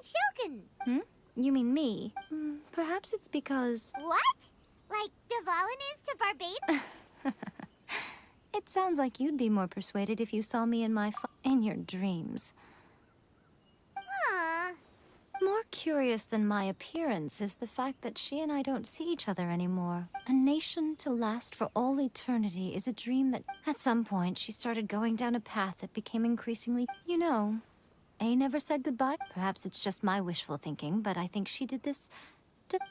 Shogun. You mean me? Perhaps it's because... What? Like Devalin is to Barbados? It sounds like you'd be more persuaded if you saw me in in your dreams. More curious than my appearance is the fact that she and I don't see each other anymore. A nation to last for all eternity is a dream that... At some point, she started going down a path that became increasingly... You know, A never said goodbye. Perhaps it's just my wishful thinking, but I think she did this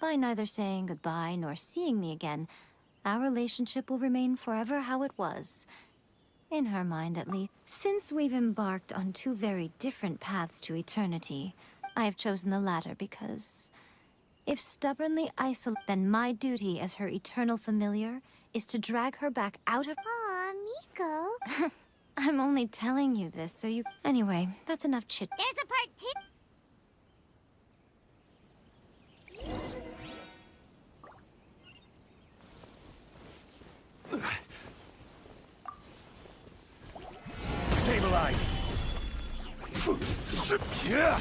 by neither saying goodbye nor seeing me again. Our relationship will remain forever how it was. In her mind, at least. Since we've embarked on two very different paths to eternity, I have chosen the latter because if stubbornly isolated, then my duty as her eternal familiar is to drag her back out of... Aw, Miko. I'm only telling you this so you... Anyway, that's enough chit... There's a part 2. Stabilize. Yeah.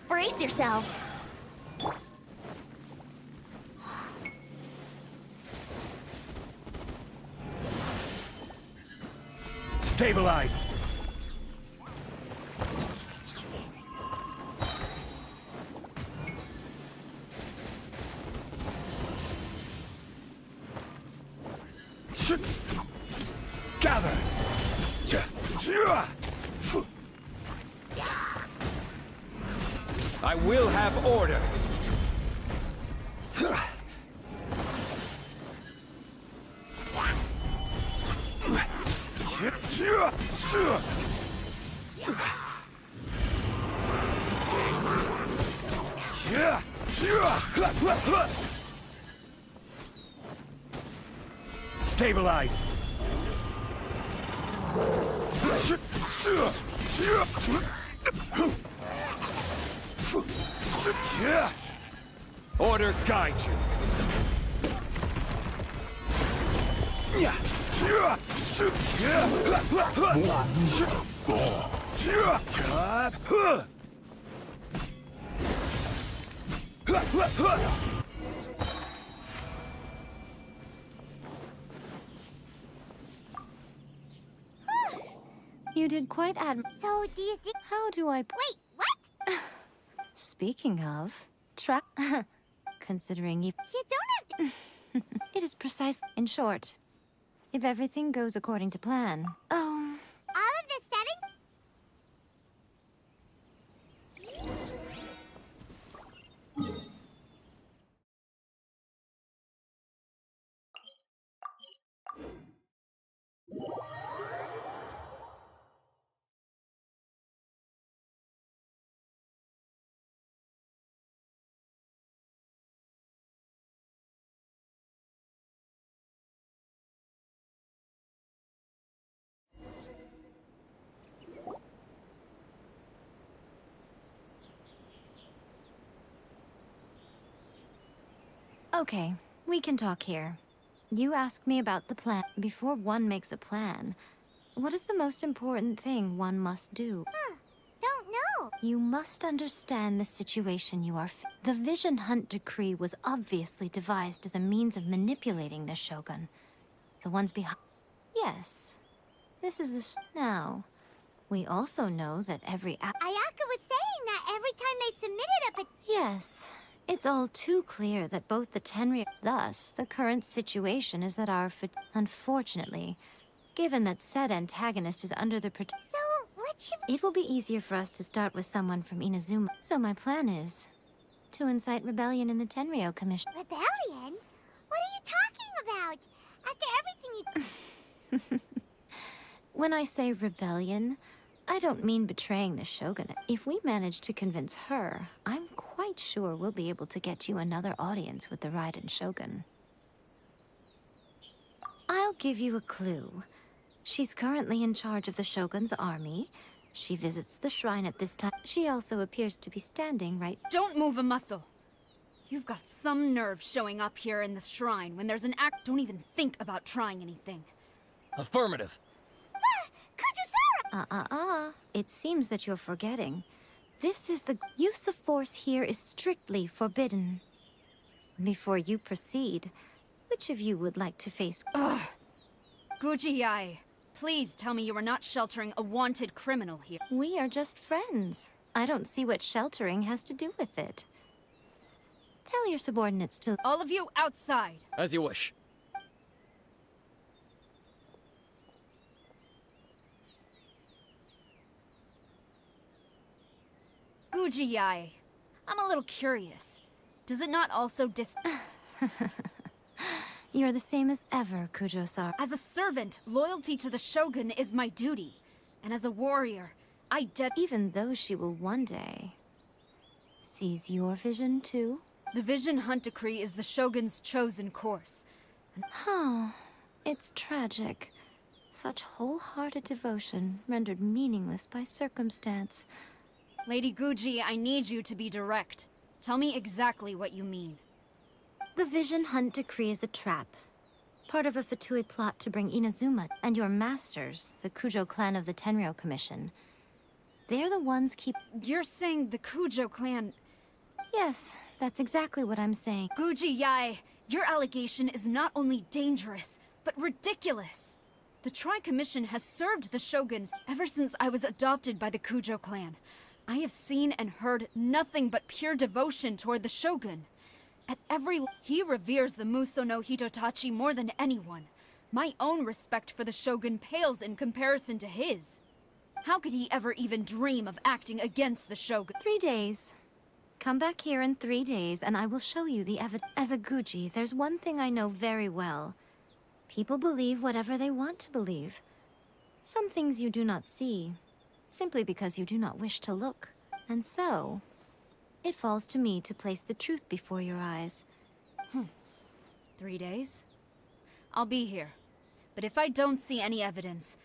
Brace yourselves. Stabilize. Gather. I will have order. Stabilize. Order guide you. You did quite So, do you think... How do I... Wait, what? Speaking of... Considering you... You don't have to... It is precise. In short, if everything goes according to plan... Oh... All of the setting? Okay, we can talk here. You asked me about the plan. Before one makes a plan, what is the most important thing one must do? Don't know. You must understand the situation you are The Vision Hunt Decree was obviously devised as a means of manipulating the Shogun. The ones behind... Yes. This is the... Now, we also know that every... Ayaka was saying that every time they submitted a... Yes. It's all too clear that both the Tenryou... Thus, the current situation is that our... Unfortunately, given that said antagonist is under the... So, what should... It will be easier for us to start with someone from Inazuma. So my plan is to incite rebellion in the Tenryou Commission. Rebellion? What are you talking about? After everything you... When I say rebellion, I don't mean betraying the Shogunate. If we manage to convince her, I'm quite sure we'll be able to get you another audience with the Raiden Shogun. I'll give you a clue. She's currently in charge of the Shogun's army. She visits the shrine at this time. She also appears to be standing right... Don't move a muscle. You've got some nerve showing up here in the shrine when there's an act. Don't even think about trying anything. Affirmative. Kujo-sama! It seems that you're forgetting. This is the use of force here is strictly forbidden. Before you proceed, which of you would like to face... Ugh. Guji-ai, please tell me you are not sheltering a wanted criminal here. We are just friends. I don't see what sheltering has to do with it. Tell your subordinates to... All of you outside! As you wish. Guji-ai, I'm a little curious. Does it not also You're the same as ever, Kujo-san. As a servant, loyalty to the Shogun is my duty. And as a warrior, Even though she will one day... Sees your vision, too? The Vision Hunt Decree is the Shogun's chosen course. Oh, it's tragic. Such wholehearted devotion rendered meaningless by circumstance. Lady Guji, I need you to be direct. Tell me exactly what you mean. The Vision Hunt Decree is a trap. Part of a Fatui plot to bring Inazuma and your masters, the Kujo clan of the Tenryou Commission. They're the ones You're saying the Kujo clan... Yes, that's exactly what I'm saying. Guji-ai, your allegation is not only dangerous, but ridiculous. The Tri-Commission has served the Shoguns ever since I was adopted by the Kujo clan. I have seen and heard nothing but pure devotion toward the Shogun. He reveres the Muso no Hitotachi more than anyone. My own respect for the Shogun pales in comparison to his. How could he ever even dream of acting against the Shogun? 3 days. Come back here in 3 days and I will show you the evidence. As a Guji, there's one thing I know very well. People believe whatever they want to believe. Some things you do not see, simply because you do not wish to look. And so, it falls to me to place the truth before your eyes. 3 days? I'll be here. But if I don't see any evidence,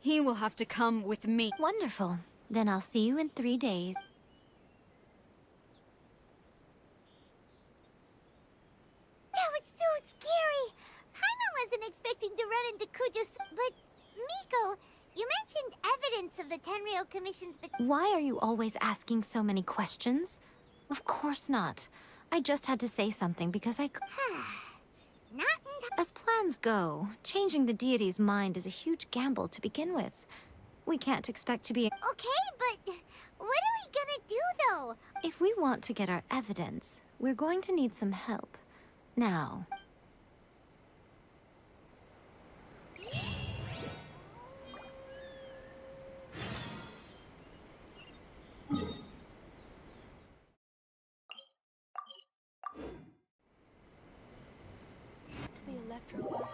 he will have to come with me. Wonderful. Then I'll see you in 3 days. That was so scary! Paimon wasn't expecting to run into Kujo's... But, Miko, you mentioned evidence of the Tenryou Commission's... Why are you always asking so many questions? Of course not. I just had to say something because I... Not As plans go, changing the deity's mind is a huge gamble to begin with. We can't expect to be... Okay, but what are we gonna do, though? If we want to get our evidence, we're going to need some help. Now... The electro.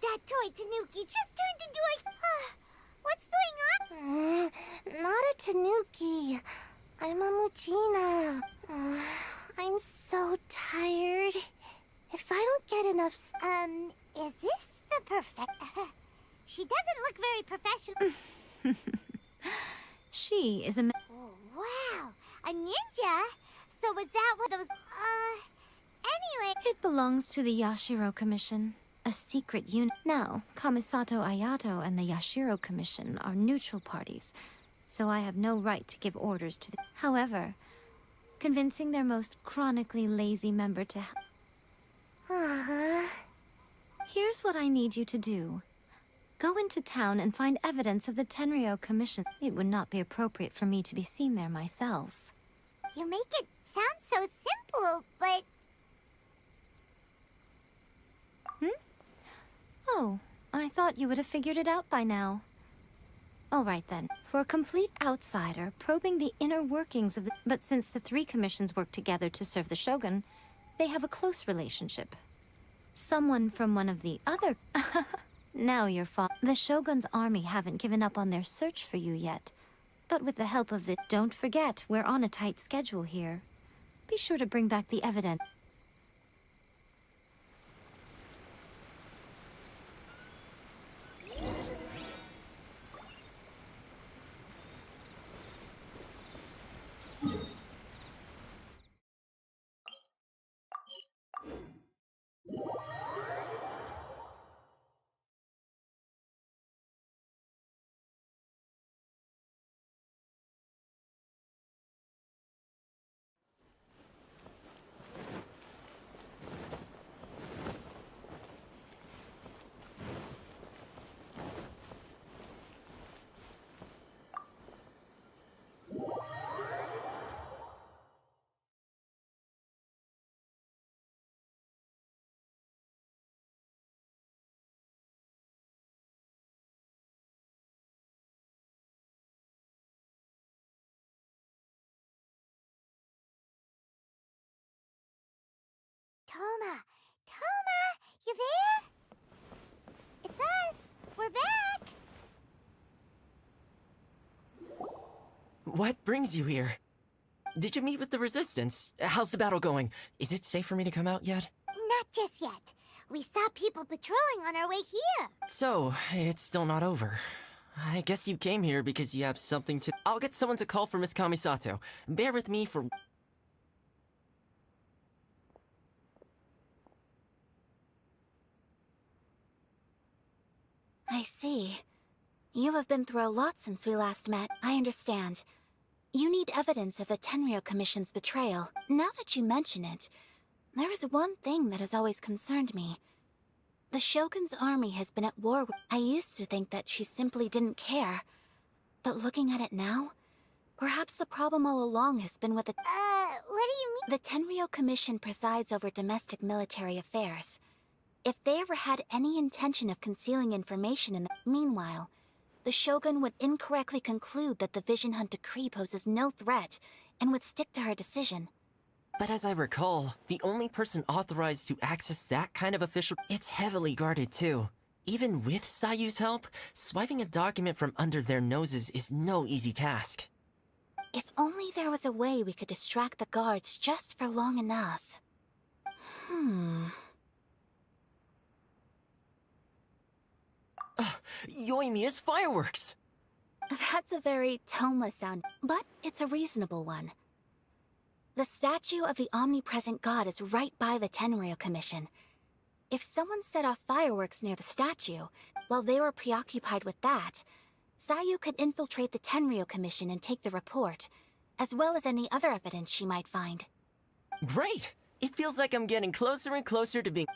That toy Tanuki just turned into a... What's going on? Not a Tanuki. I'm a Muchina. I'm so tired. If I don't get enough... is this the perfect... She doesn't look very professional. She is a... Oh, wow. A ninja? So was that what those... Anyway... It belongs to the Yashiro Commission, a secret unit. Now, Kamisato Ayato and the Yashiro Commission are neutral parties, so I have no right to give orders to the... However, convincing their most chronically lazy member to... Here's what I need you to do. Go into town and find evidence of the Tenryou Commission. It would not be appropriate for me to be seen there myself. You make it sound so simple, but... Oh, I thought you would have figured it out by now. All right then. For a complete outsider, probing the inner workings of the... But since the three commissions work together to serve the Shogun, they have a close relationship. Someone from one of the other... Now you're The Shogun's army haven't given up on their search for you yet. But with the help of the... Don't forget, we're on a tight schedule here. Be sure to bring back the evidence. Toma! Toma! You there? It's us! We're back! What brings you here? Did you meet with the Resistance? How's the battle going? Is it safe for me to come out yet? Not just yet. We saw people patrolling on our way here. So, it's still not over. I guess you came here because you have something to... I'll get someone to call for Miss Kamisato. Bear with me for... I see. You have been through a lot since we last met. I understand. You need evidence of the Tenryou Commission's betrayal. Now that you mention it, there is one thing that has always concerned me. The Shogun's army has been at war with... I used to think that she simply didn't care. But looking at it now, perhaps the problem all along has been with the... What do you mean? The Tenryou Commission presides over domestic military affairs. If they ever had any intention of concealing information in the... Meanwhile, the Shogun would incorrectly conclude that the Vision Hunt decree poses no threat, and would stick to her decision. But as I recall, the only person authorized to access that kind of official... It's heavily guarded, too. Even with Sayu's help, swiping a document from under their noses is no easy task. If only there was a way we could distract the guards just for long enough. Yoimiya's fireworks! That's a very Toma sound, but it's a reasonable one. The statue of the omnipresent god is right by the Tenryou Commission. If someone set off fireworks near the statue, while they were preoccupied with that, Sayu could infiltrate the Tenryou Commission and take the report, as well as any other evidence she might find. Great! It feels like I'm getting closer and closer to being...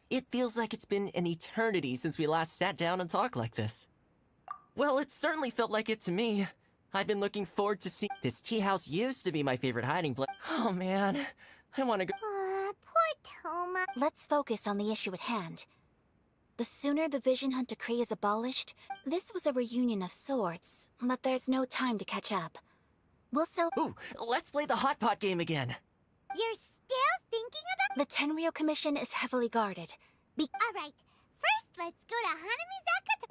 It feels like it's been an eternity since we last sat down and talked like this. Well, it certainly felt like it to me. I've been looking forward to seeing... This tea house used to be my favorite hiding place. Oh man, I want to go... Poor Toma. Let's focus on the issue at hand. The sooner the Vision Hunt decree is abolished, this was a reunion of sorts, but there's no time to catch up. We'll sell... Ooh, let's play the hot pot game again. You're still thinking about... The Tenryou Commission is heavily guarded. Alright, first let's go to Hanamizaka to...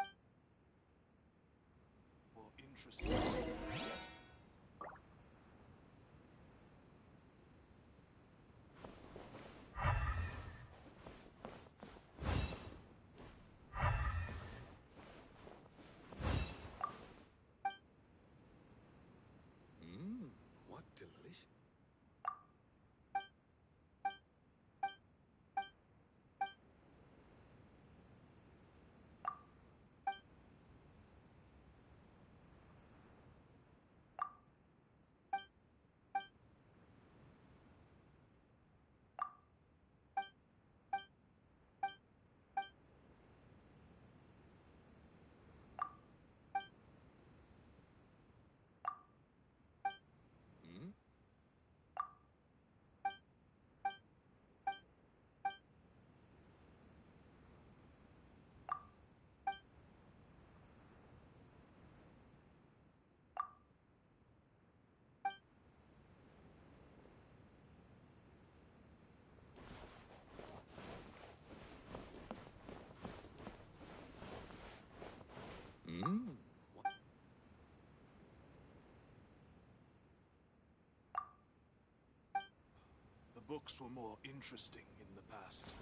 What delicious. books were more interesting in the past.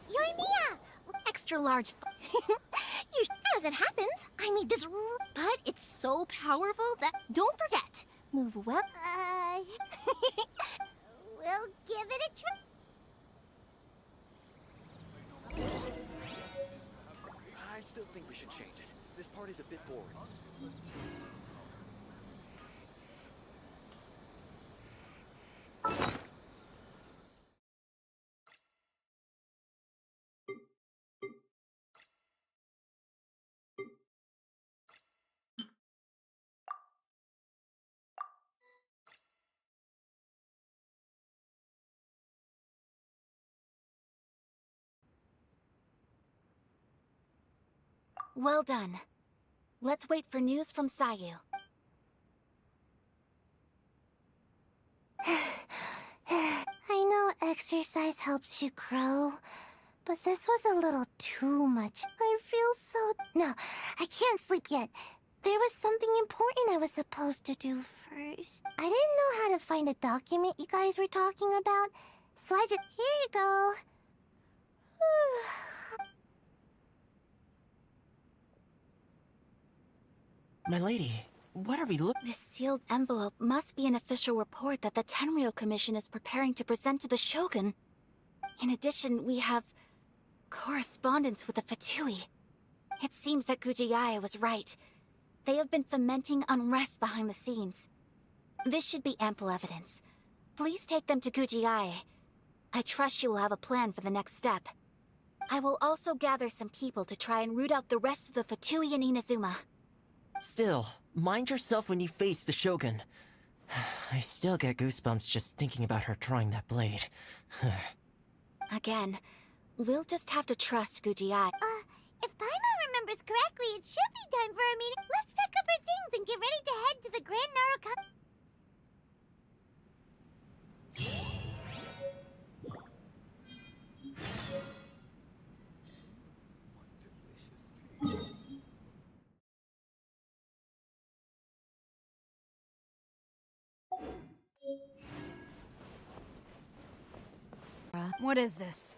Yoimiya! Extra large. As it happens, I made this, but it's so powerful that don't forget. Move well. We'll give it a try. I still think we should change it. This part is a bit boring. Well done. Let's wait for news from Sayu. I know exercise helps you grow, but this was a little too much. I feel so... No, I can't sleep yet. There was something important I was supposed to do first. I didn't know how to find a document you guys were talking about, so I just... Here you go. My lady, what are we looking? This sealed envelope must be an official report that the Tenryou Commission is preparing to present to the Shogun. In addition, we have correspondence with the Fatui. It seems that Gujiae was right. They have been fomenting unrest behind the scenes. This should be ample evidence. Please take them to Gujiae. I trust you will have a plan for the next step. I will also gather some people to try and root out the rest of the Fatui in Inazuma. Still, mind yourself when you face the Shogun. I still get goosebumps just thinking about her drawing that blade. Again, we'll just have to trust Gujiae. If Paimon remembers correctly, it should be time for a meeting. Let's pack up our things and get ready to head to the Grand Naraka. What is this?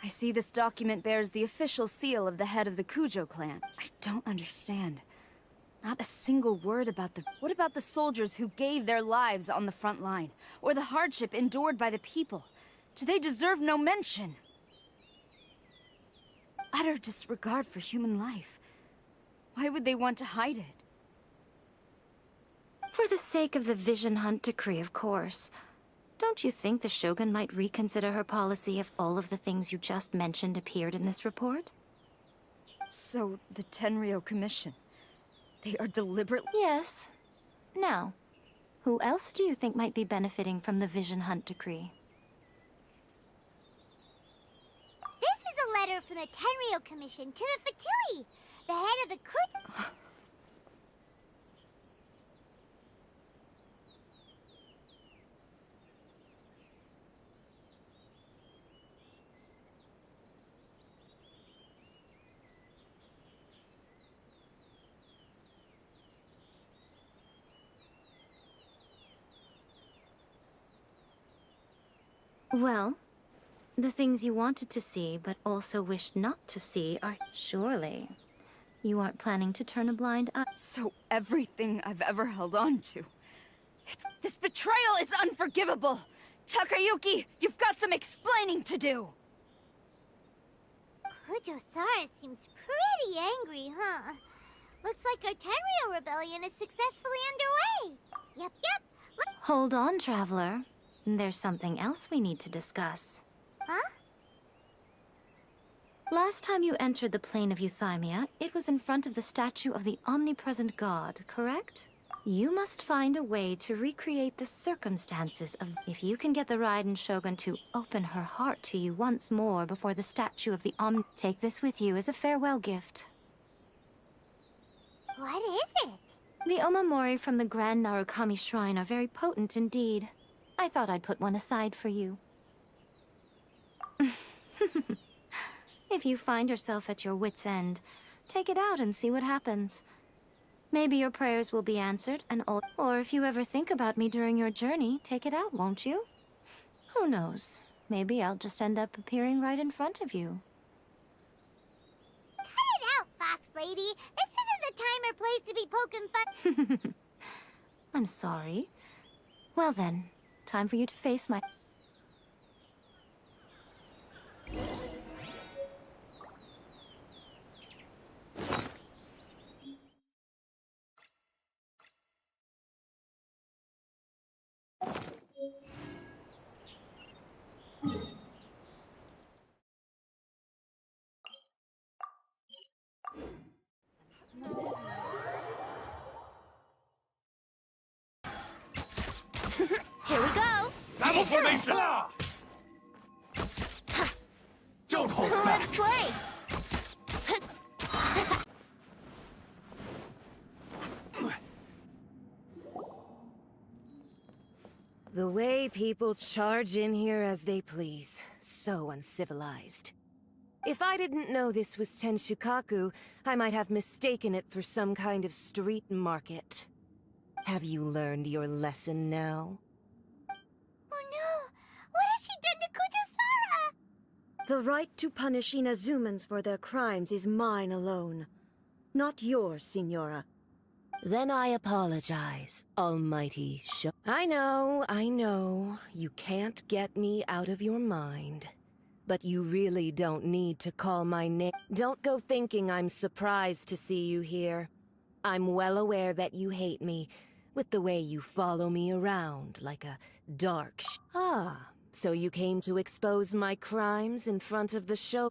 I see this document bears the official seal of the head of the Kujo clan. I don't understand. Not a single word about the... What about the soldiers who gave their lives on the front line? Or the hardship endured by the people? Do they deserve no mention? Utter disregard for human life. Why would they want to hide it? For the sake of the Vision Hunt decree, of course. Don't you think the Shogun might reconsider her policy if all of the things you just mentioned appeared in this report? So, the Tenryou Commission... They are deliberately... Yes. Now, who else do you think might be benefiting from the Vision Hunt decree? This is a letter from the Tenryou Commission to the Fatui, the head of the Kud... Well, the things you wanted to see but also wished not to see are... Surely, you aren't planning to turn a blind eye. So everything I've ever held on to. This betrayal is unforgivable! Takayuki, you've got some explaining to do! Kujo-Sara seems pretty angry, huh? Looks like our Tenryou rebellion is successfully underway. Yep. Hold on, Traveler. There's something else we need to discuss. Huh? Last time you entered the plane of Euthymia, it was in front of the statue of the omnipresent god, correct? You must find a way to recreate the circumstances of... If you can get the Raiden Shogun to open her heart to you once more before the statue of the take this with you as a farewell gift. What is it? The Omamori from the Grand Narukami Shrine are very potent indeed. I thought I'd put one aside for you. If you find yourself at your wit's end, take it out and see what happens. Maybe your prayers will be answered, and or if you ever think about me during your journey, take it out, won't you? Who knows? Maybe I'll just end up appearing right in front of you. Cut it out, Fox Lady. This isn't the time or place to be poking fun. I'm sorry. Well then, time for you to face my... Here we go. Battle formation! Don't hold back! Let's play. The way people charge in here as they please. So uncivilized. If I didn't know this was Tenshukaku, I might have mistaken it for some kind of street market. Have you learned your lesson now? Oh no! What has she done to Kujo-Sara? The right to punish Inazumans for their crimes is mine alone. Not yours, Signora. Then I apologize, Almighty Show. I know, you can't get me out of your mind. But you really don't need to call my name. Don't go thinking I'm surprised to see you here. I'm well aware that you hate me, with the way you follow me around like a dark so you came to expose my crimes in front of the show?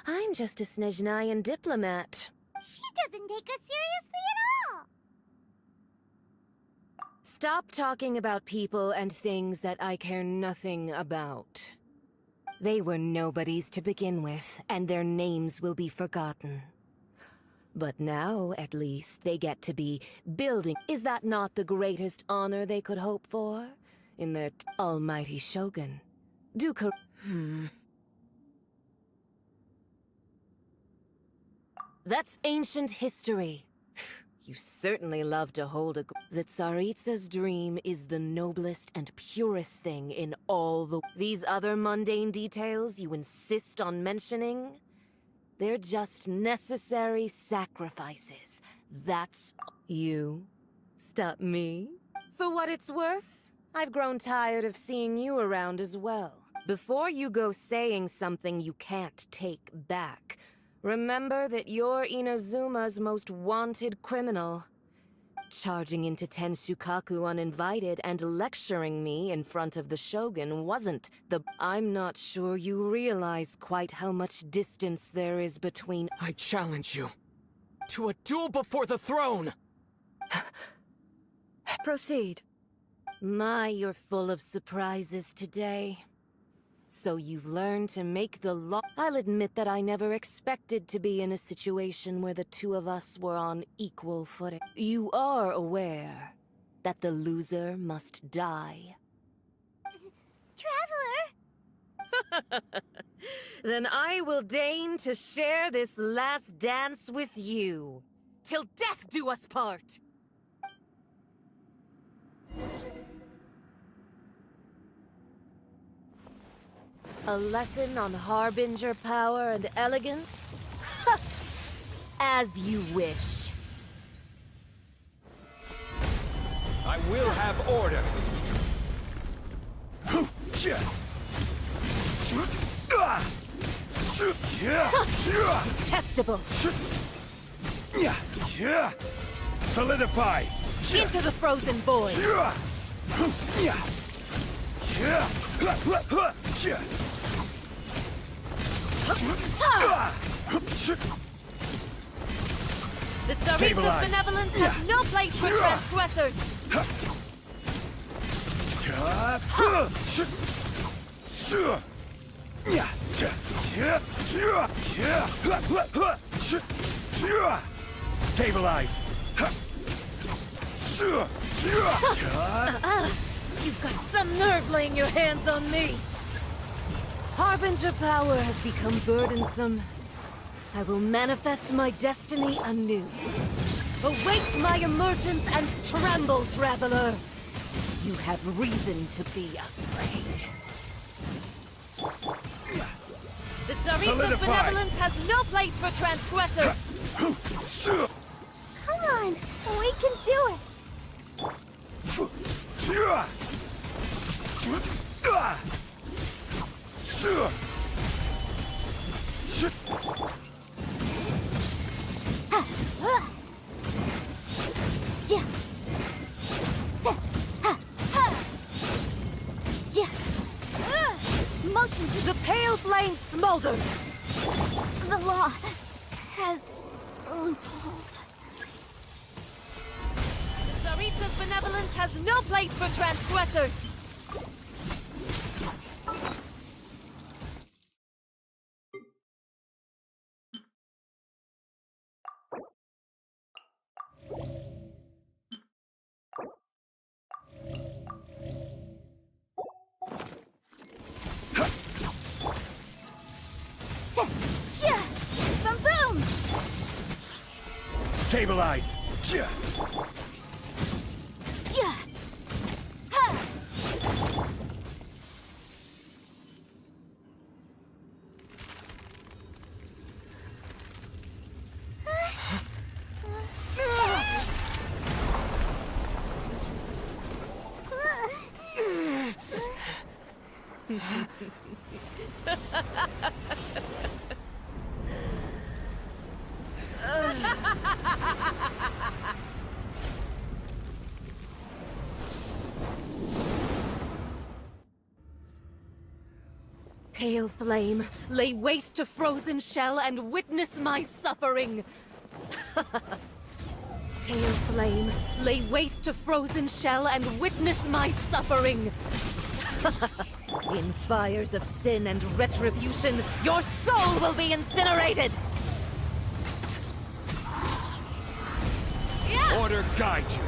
I'm just a Snezhnayan diplomat. She doesn't take us seriously at all. Stop talking about people and things that I care nothing about. They were nobodies to begin with, and their names will be forgotten. But now, at least, they get to be building. Is that not the greatest honor they could hope for? In their almighty shogun. That's ancient history. You certainly love to hold a... The Tsaritsa's dream is the noblest and purest thing in all the... These other mundane details you insist on mentioning? They're just necessary sacrifices. That's... You? Stop me? For what it's worth, I've grown tired of seeing you around as well. Before you go saying something you can't take back, remember that you're Inazuma's most wanted criminal. Charging into Tenshukaku uninvited and lecturing me in front of the Shogun wasn't the... I'm not sure you realize quite how much distance there is between... I challenge you to a duel before the throne! Proceed. My, you're full of surprises today. So you've learned to make the law... I'll admit that I never expected to be in a situation where the two of us were on equal footing. You are aware that the loser must die. Traveler! Then I will deign to share this last dance with you. Till death do us part! A lesson on harbinger power and elegance? As you wish. I will have order. Detestable. Solidify. Into the frozen void. The Tsaritsa's benevolence has no place for transgressors. Stabilize. You've got some nerve laying your hands on me. Harbinger power has become burdensome. I will manifest my destiny anew. Await my emergence and tremble, traveler. You have reason to be afraid. The Tsaritsa's benevolence has no place for transgressors. Come on, we can do it. Motion to the pale flame smolders. The law has loopholes. Tsaritsa's benevolence has no place for transgressors. Boom! Stabilize. Pale flame, lay waste to frozen shell and witness my suffering. Pale flame, lay waste to frozen shell and witness my suffering. In fires of sin and retribution, your soul will be incinerated! Order guide you.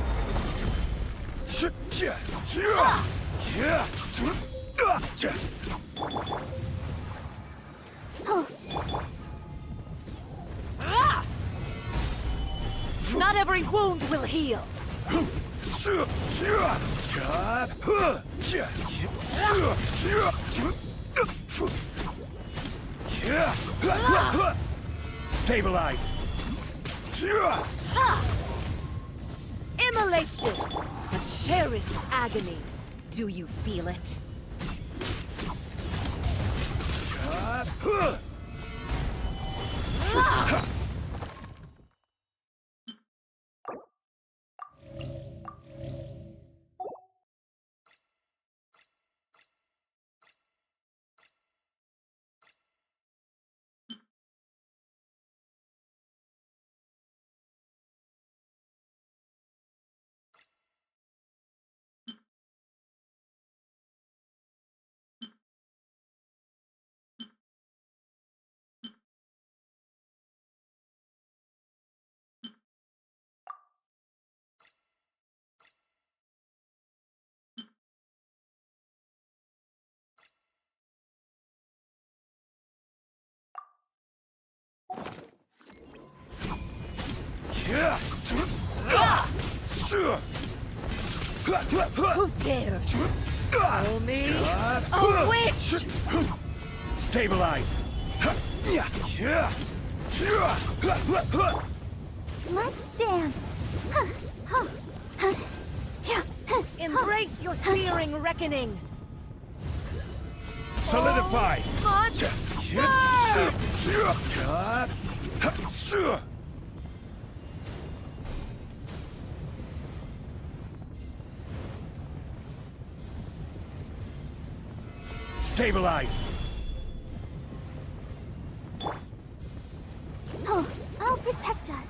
Not every wound will heal. Stabilize. Immolation! A cherished agony. Do you feel it? Who dares call me a witch? Stabilize! Let's dance. Embrace your searing reckoning! Solidify! Stabilize! Oh, I'll protect us.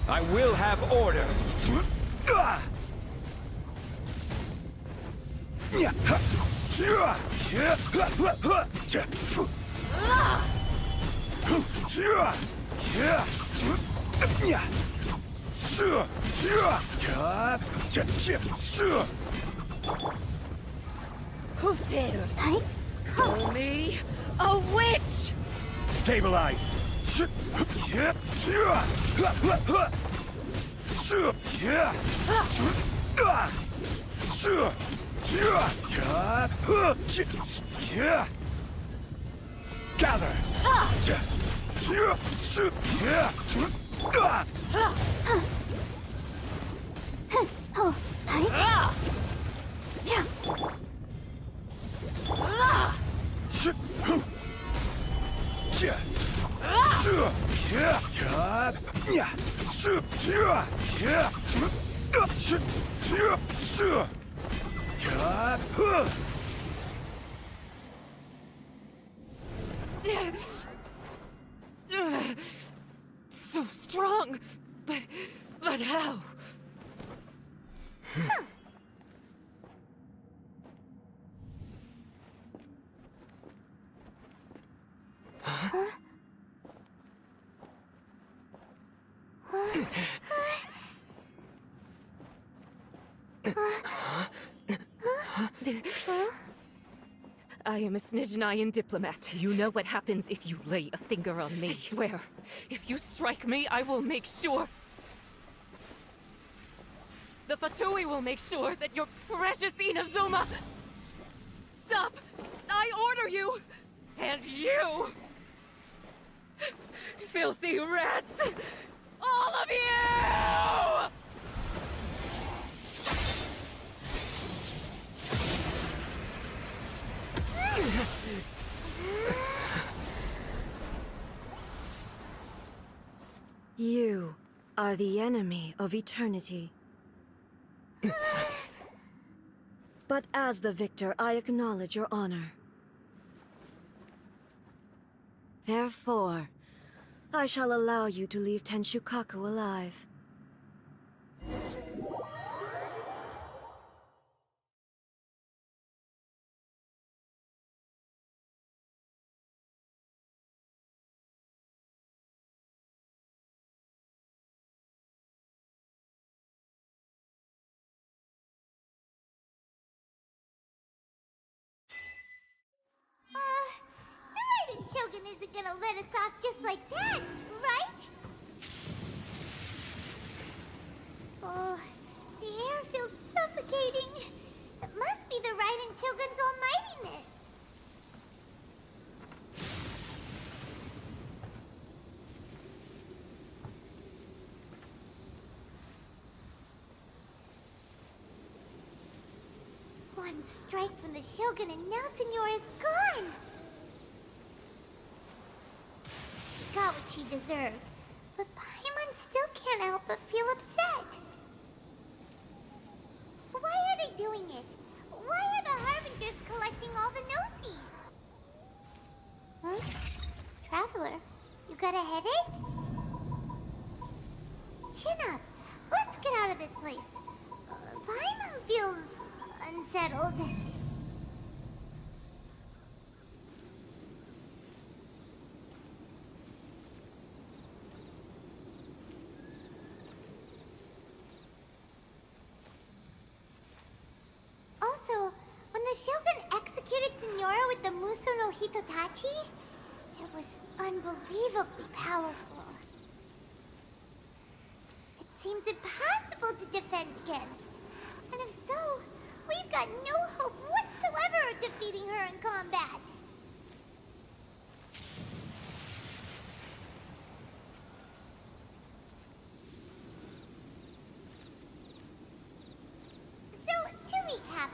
I will have order. Who dares call me a witch? Stabilize! Gather! So strong, but how? I am a Snezhnayan diplomat. You know what happens if you lay a finger on me. I swear, if you strike me, I will make sure... The Fatui will make sure that your precious Inazuma... Stop! I order you! And you! Filthy rats! All of you! You are the enemy of eternity. But as the victor, I acknowledge your honor. Therefore, I shall allow you to leave Tenshukaku alive. The Raiden Shogun isn't gonna let us off just like that, right? Oh, the air feels suffocating. It must be the Raiden Shogun's almightiness. One strike from the Shogun and now Senora is gone! She got what she deserved, but Paimon still can't help but feel upset. Why are they doing it? Why are the Harbingers collecting all the no-seeds? Huh? Traveler, you got a headache? Chin up. Let's get out of this place. Paimon feels... unsettled. Also, when the Shogun executed Senora with the Muso no Hitotachi, it was unbelievably powerful. seems impossible to defend against. And if so, we've got no hope whatsoever of defeating her in combat. So, to recap,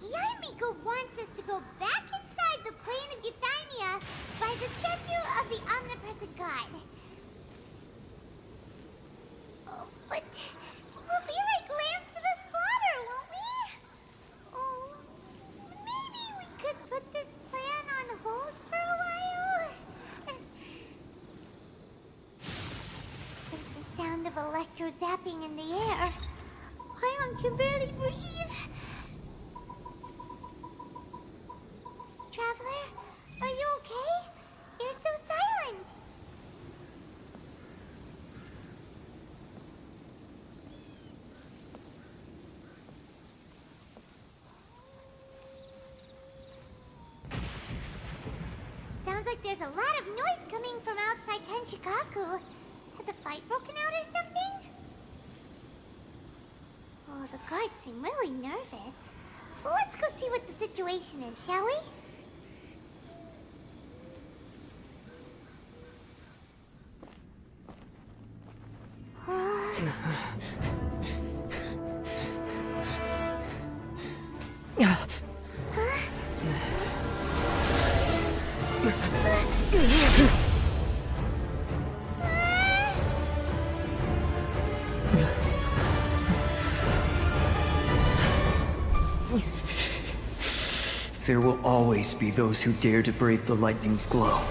Yaimiko wants us to go back inside the plane of Euthymia by the statue of the omnipresent god. Oh, but we'll be like lambs to the slaughter, won't we? Oh, maybe we could put this plan on hold for a while? There's the sound of electro zapping in the air. Paimon can barely breathe. Traveler, are you okay? You're so silent. Sounds like there's a lot of noise coming from outside Tenshikaku. Has a fight broken out or something? Oh, the guards seem really nervous. Well, let's go see what the situation is, shall we? There will always be those who dare to brave the lightning's glow.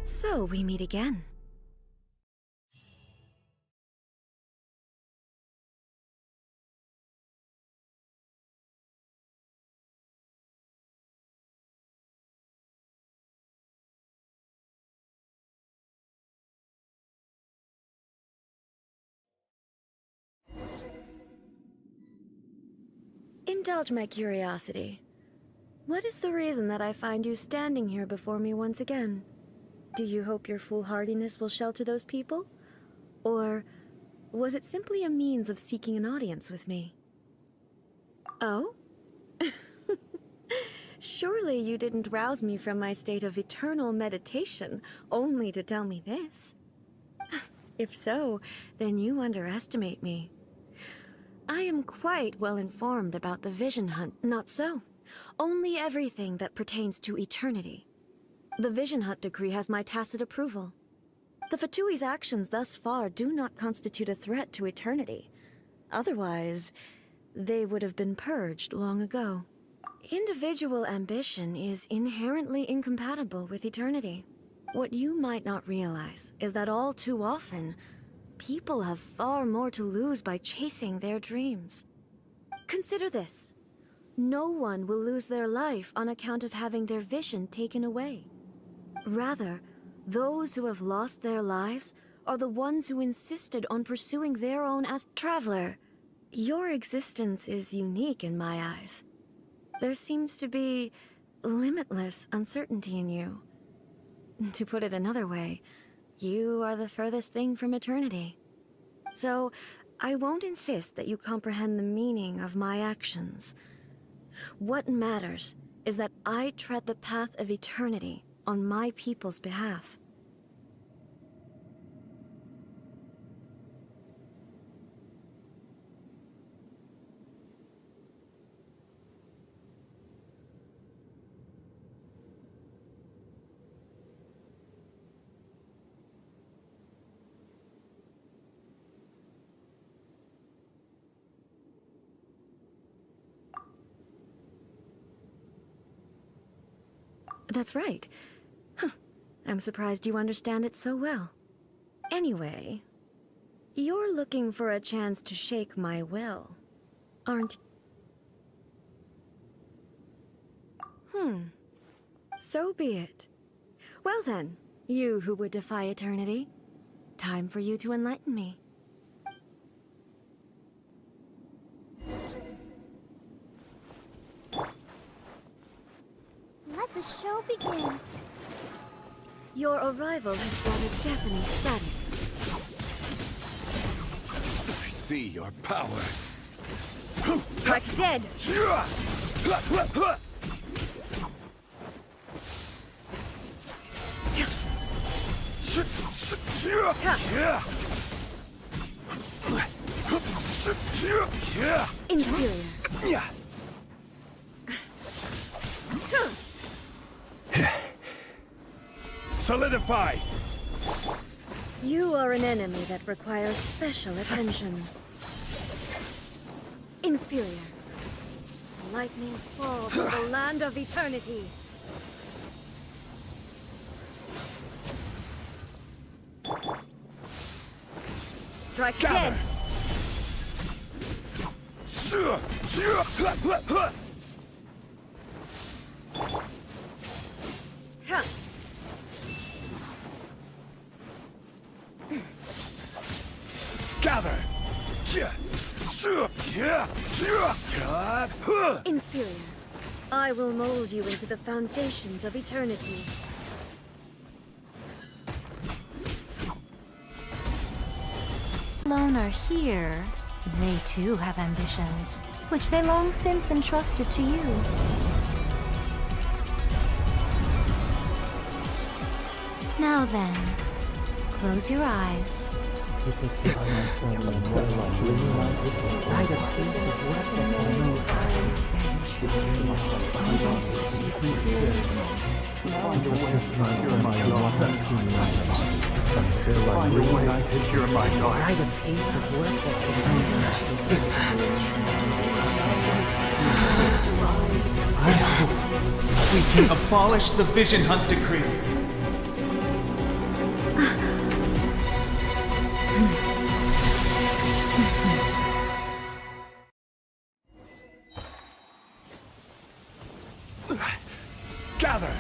So we meet again. Indulge my curiosity. What is the reason that I find you standing here before me once again? Do you hope your foolhardiness will shelter those people? Or was it simply a means of seeking an audience with me? Oh? Surely you didn't rouse me from my state of eternal meditation only to tell me this. If so, then you underestimate me. I am quite well informed about the vision hunt. Not so. Only everything that pertains to eternity. The Vision Hunt decree has my tacit approval. The Fatui's actions thus far do not constitute a threat to eternity. Otherwise, they would have been purged long ago. Individual ambition is inherently incompatible with eternity. What you might not realize is that all too often, people have far more to lose by chasing their dreams. Consider this. No one will lose their life on account of having their vision taken away. Rather, those who have lost their lives are the ones who insisted on pursuing their own as traveler. Your existence is unique in my eyes. There seems to be limitless uncertainty in you. To put it another way, you are the furthest thing from eternity. So, I won't insist that you comprehend the meaning of my actions. What matters is that I tread the path of eternity on my people's behalf. That's right. Huh. I'm surprised you understand it so well. Anyway, you're looking for a chance to shake my will, aren't you? So be it. Well then, you who would defy eternity, time for you to enlighten me. Let the show begin. Your arrival has brought a deafening static. I see your power. Strike dead! Inferior. Solidify! You are an enemy that requires special attention. Inferior. Lightning falls from the land of eternity. Strike dead! Ha! Gather! Inferior. I will mold you into the foundations of eternity. Alone are here. They too have ambitions, which they long since entrusted to you. Now then, close your eyes. I hope we can abolish the Vision Hunt Decree. Gather!